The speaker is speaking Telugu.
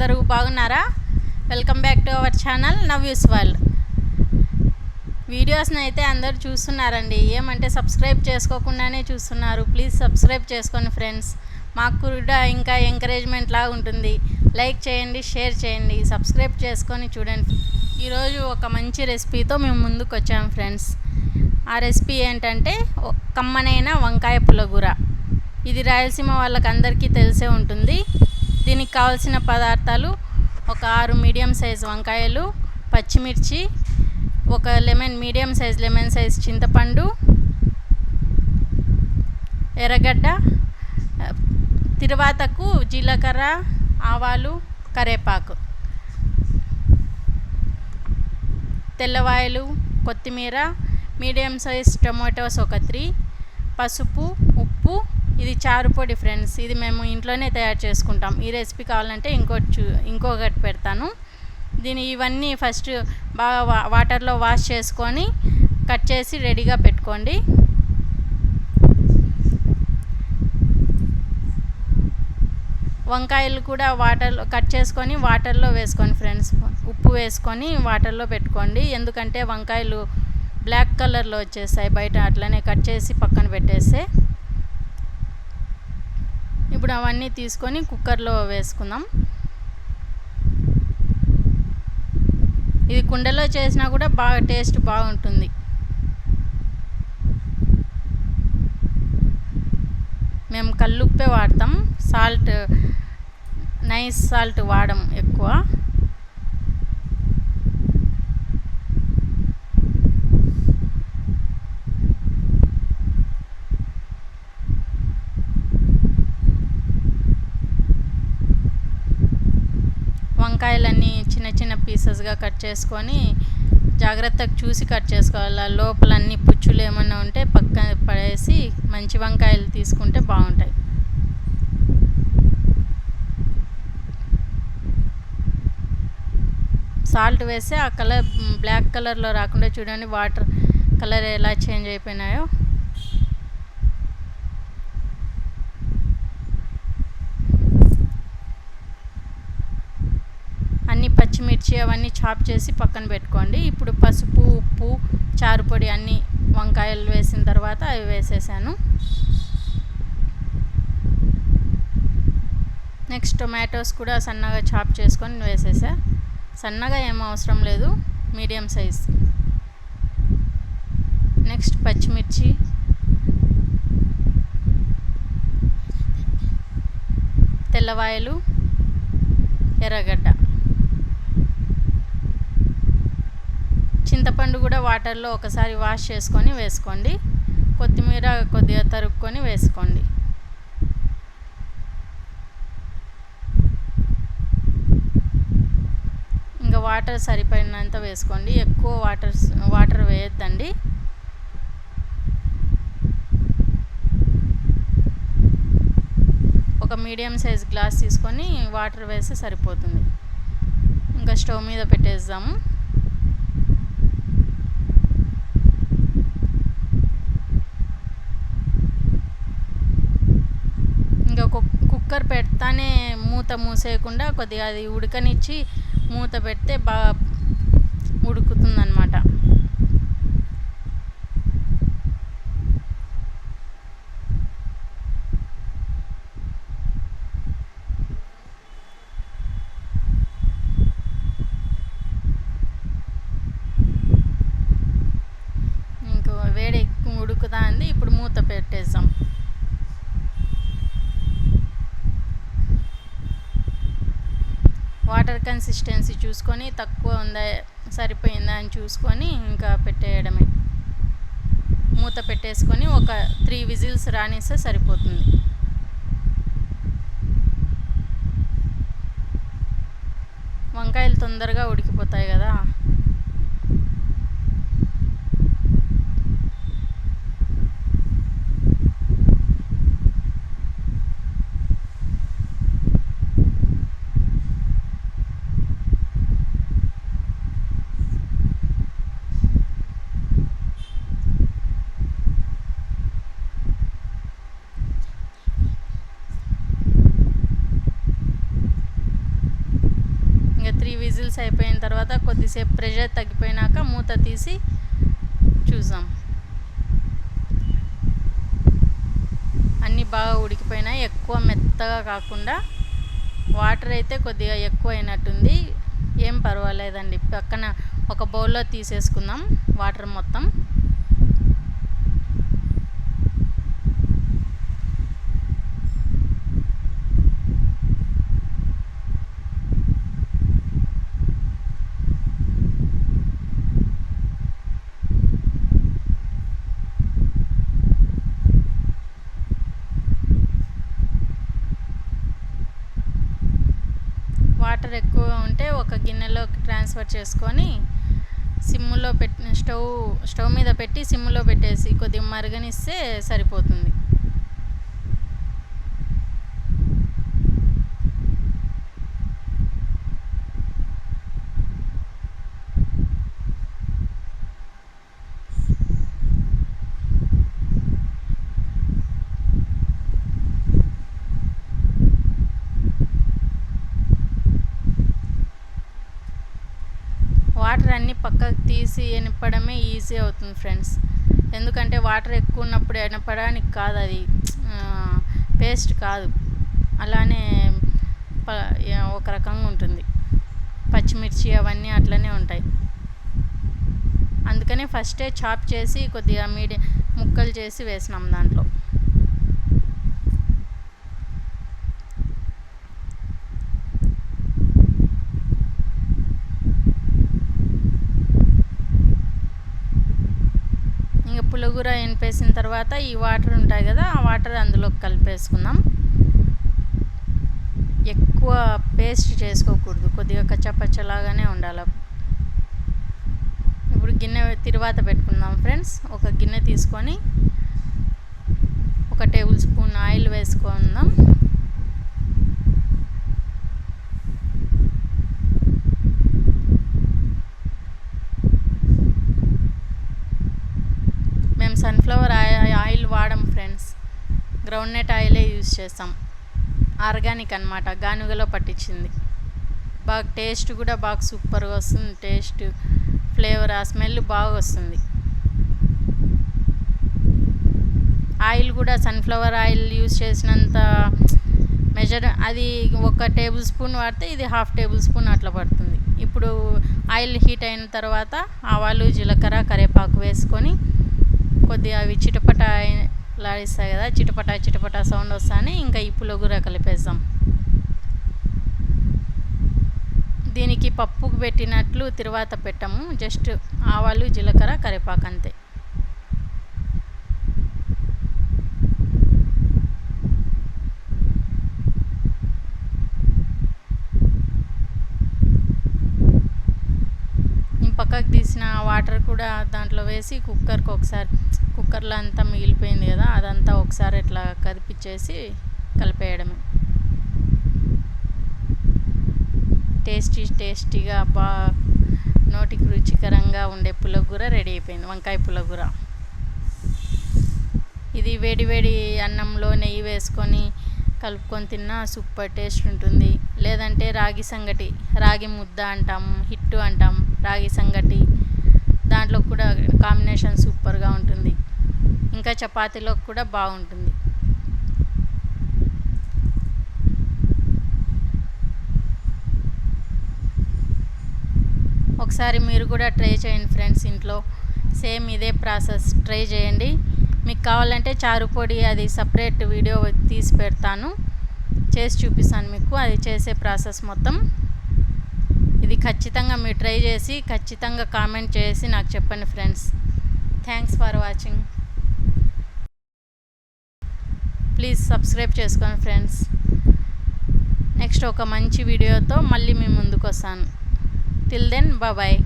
అందరూ బాగున్నారా? Welcome back to our channel నవ్యూస్ వరల్డ్. వీడియోస్ని అయితే అందరూ చూస్తున్నారండి. ఏమంటే సబ్స్క్రైబ్ చేసుకోకుండానే చూస్తున్నారు. ప్లీజ్ సబ్స్క్రైబ్ చేసుకోండి ఫ్రెండ్స్. మాకు కూడా ఇంకా ఎంకరేజ్మెంట్ లాగా ఉంటుంది. లైక్ చేయండి, షేర్ చేయండి, సబ్స్క్రైబ్ చేసుకొని చూడండి. ఈరోజు ఒక మంచి రెసిపీతో మేము ముందుకు వచ్చాము ఫ్రెండ్స్. ఆ రెసిపీ ఏంటంటే కమ్మనైన వంకాయ పులగూర. ఇది రాయలసీమ వాళ్ళకి అందరికీ తెలిసే ఉంటుంది. దీనికి కావాల్సిన పదార్థాలు: ఒక 6 మీడియం సైజ్ వంకాయలు, పచ్చిమిర్చి, ఒక మీడియం సైజ్ లెమన్ సైజ్ చింతపండు, ఎర్రగడ్డ, తిరువాతకు జీలకర్ర, ఆవాలు, కరివేపాకు, తెల్లవాయలు, కొత్తిమీర, మీడియం సైజ్ టొమాటోస్ ఒక 3, పసుపు, ఉప్పు. ఇది చారు పొడి ఫ్రెండ్స్. ఇది మేము ఇంట్లోనే తయారు చేసుకుంటాం. ఈ రెసిపీ కావాలంటే ఇంకొకటి పెడతాను. ఇవన్నీ ఫస్ట్ బాగా వాటర్లో వాష్ చేసుకొని కట్ చేసి రెడీగా పెట్టుకోండి. వంకాయలు కూడా వాటర్లో కట్ చేసుకొని వాటర్లో వేసుకోండి ఫ్రెండ్స్. ఉప్పు వేసుకొని వాటర్లో పెట్టుకోండి. ఎందుకంటే వంకాయలు బ్లాక్ కలర్లో వచ్చేస్తాయి బయట. అట్లనే కట్ చేసి పక్కన పెట్టేస్తే. ఇప్పుడు అవన్నీ తీసుకొని కుక్కర్లో వేసుకుందాం. ఇది కుండలో చేసినా కూడా బాగా టేస్ట్ బాగుంటుంది. మేము కల్లుప్పే వాడతాం. సాల్ట్, నైస్ సాల్ట్ వాడం ఎక్కువ. వంకాయలన్నీ చిన్న చిన్న పీసెస్గా కట్ చేసుకొని జాగ్రత్తగా చూసి కట్ చేసుకోవాలి. లోపలన్నీ పుచ్చులు ఏమన్నా ఉంటే పక్కన పడేసి మంచి వంకాయలు తీసుకుంటే బాగుంటాయి. సాల్ట్ వేస్తే ఆ కలర్ బ్లాక్ కలర్లో రాకుండా చూడండి వాటర్ కలర్ ఎలా చేంజ్ అయిపోయినాయో. అన్ని పచ్చిమిర్చి అవన్నీ చాప్ చేసి పక్కన పెట్టుకోండి. ఇప్పుడు పసుపు, ఉప్పు, చారు పొడి అన్నీ వంకాయలు వేసిన తర్వాత అవి వేసేసాను. నెక్స్ట్ టొమాటోస్ కూడా సన్నగా చాప్ చేసుకొని వేసేసా. సన్నగా ఏం అవసరం లేదు, మీడియం సైజ్. నెక్స్ట్ పచ్చిమిర్చి, తెల్లవాయలు, ఎర్రగడ్డ, చింతపండు కూడా వాటర్లో ఒకసారి వాష్ చేసుకొని వేసుకోండి. కొత్తిమీర కొద్దిగా తరుక్కొని వేసుకోండి. ఇంకా వాటర్ సరిపడినంత వేసుకోండి. ఎక్కువ వాటర్ వేయొద్దండి. ఒక మీడియం సైజ్ గ్లాస్ తీసుకొని వాటర్ వేస్తే సరిపోతుంది. ఇంకా స్టవ్ మీద పెట్టేద్దాము. ఇంకా కుక్కర్ పెడతానే మూత మూసేయకుండా కొద్దిగా అది ఉడకనిచ్చి మూత పెడితే బాగా ఉడుకుతుందన్నమాట. ఇంకో వేడి ఎక్కువ ఉడుకుతా ఉంది. ఇప్పుడు మూత పెట్టేద్దాం. వాటర్ కన్సిస్టెన్సీ చూసుకొని తక్కువ ఉందా సరిపోయిందా అని చూసుకొని ఇంకా పెట్టేయడమే. మూత పెట్టేసుకొని ఒక 3 విజిల్స్ రానిస్తే సరిపోతుంది. వంకాయలు తొందరగా ఉడికిపోతాయి కదా. ఇంకా 3 విజిల్స్ అయిపోయిన తర్వాత కొద్దిసేపు ప్రెషర్ తగ్గిపోయినాక మూత తీసి చూసాం. అన్నీ బాగా ఉడికిపోయినాయి. ఎక్కువ మెత్తగా కాకుండా వాటర్ అయితే కొద్దిగా ఎక్కువ అయినట్టుంది. ఏం పర్వాలేదండి. పక్కన ఒక బౌల్లో తీసేసుకుందాం వాటర్ మొత్తం. వాటర్ ఎక్కువ ఉంటే ఒక గిన్నెలోకి ట్రాన్స్ఫర్ చేసుకొని సిమ్లో పెట్టి స్టవ్ మీద పెట్టి సిమ్లో పెట్టేసి కొద్దిగా మరగనిస్తే సరిపోతుంది. వాటర్ అన్నీ పక్కకు తీసి ఎనపడమే ఈజీ అవుతుంది ఫ్రెండ్స్. ఎందుకంటే వాటర్ ఎక్కువ ఉన్నప్పుడు ఎనపడానికి కాదు, అది పేస్ట్ కాదు, అలానే ఒక రకంగా ఉంటుంది. పచ్చిమిర్చి అవన్నీ అట్లనే ఉంటాయి. అందుకనే ఫస్టే చాప్ చేసి కొద్దిగా మీడియం ముక్కలు చేసి వేసినాం దాంట్లో. ఇంకా పులిహోర ఎనిపేసిన తర్వాత ఈ వాటర్ ఉంటాయి కదా, ఆ వాటర్ అందులోకి కలిపేసుకుందాం. ఎక్కువ పేస్ట్ చేసుకోకూడదు, కొద్దిగా కచ్చాపచ్చలాగానే ఉండాలి. ఇప్పుడు గిన్నె తిరువాత పెట్టుకుందాం ఫ్రెండ్స్. ఒక గిన్నె తీసుకొని 1 టేబుల్ స్పూన్ ఆయిల్ వేసుకుందాం. మేము సన్ఫ్లవర్ ఆయిల్ వాడం ఫ్రెండ్స్, గ్రౌండ్నట్ ఆయిలే యూజ్ చేస్తాం. ఆర్గానిక్ అన్నమాట, గానుగలో పట్టించింది. బాగా టేస్ట్ కూడా బాగా సూపర్గా వస్తుంది. టేస్ట్, ఫ్లేవర్, ఆ స్మెల్ బాగా వస్తుంది. ఆయిల్ కూడా సన్ఫ్లవర్ ఆయిల్ యూజ్ చేసినంత మెజర్, అది 1 టేబుల్ స్పూన్ వాడితే ఇది 1/2 టేబుల్ స్పూన్ అట్లా పడుతుంది. ఇప్పుడు ఆయిల్ హీట్ అయిన తర్వాత ఆవాలు, జీలకర్ర, కరివేపాకు వేసుకొని కొద్దిగా అవి చిటపట లాడిస్తాయి కదా, చిటపట సౌండ్ వస్తానే ఇంకా ఈ పులిహోర కలిపేద్దాం. దీనికి పప్పుకు పెట్టినట్లు తిరువాత పెట్టము, జస్ట్ ఆవాలు, జీలకర్ర, కరివేపాకు అంతే. పక్కకు తీసిన వాటర్ కూడా దాంట్లో వేసి కుక్కర్లో అంతా మిగిలిపోయింది కదా, అదంతా ఒకసారి ఇట్లా కదిపిచ్చేసి కలిపేయడమే. టేస్టీగా నోటికి రుచికరంగా ఉండే పులిహోర రెడీ అయిపోయింది, వంకాయ పులిహోర. ఇది వేడి అన్నంలో నెయ్యి వేసుకొని కలుపుకొని తిన్నా సూపర్ టేస్ట్ ఉంటుంది. లేదంటే రాగి సంగటి, రాగి ముద్ద అంటాం, హిట్టు అంటాం, రాగి సంగటి, దాంట్లో కూడా కాంబినేషన్ సూపర్గా ఉంటుంది. ఇంకా చపాతీలో కూడా బాగుంటుంది. ఒకసారి మీరు కూడా ట్రై చేయండి ఫ్రెండ్స్, ఇంట్లో సేమ్ ఇదే ప్రాసెస్ ట్రై చేయండి. మీకు కావాలంటే చారు పొడి అది సపరేట్ వీడియో తీసి పెడతాను, చేసి చూపిస్తాను మీకు అది చేసే ప్రాసెస్ మొత్తం. ఇది ఖచ్చితంగా మీరు ట్రై చేసి ఖచ్చితంగా కామెంట్ చేసి నాకు చెప్పండి friends. Thanks for watching. Please subscribe చేసుకోండి ఫ్రెండ్స్. నెక్స్ట్ ఒక మంచి వీడియోతో మళ్ళీ మీ ముందుకు వస్తాను. Till then bye.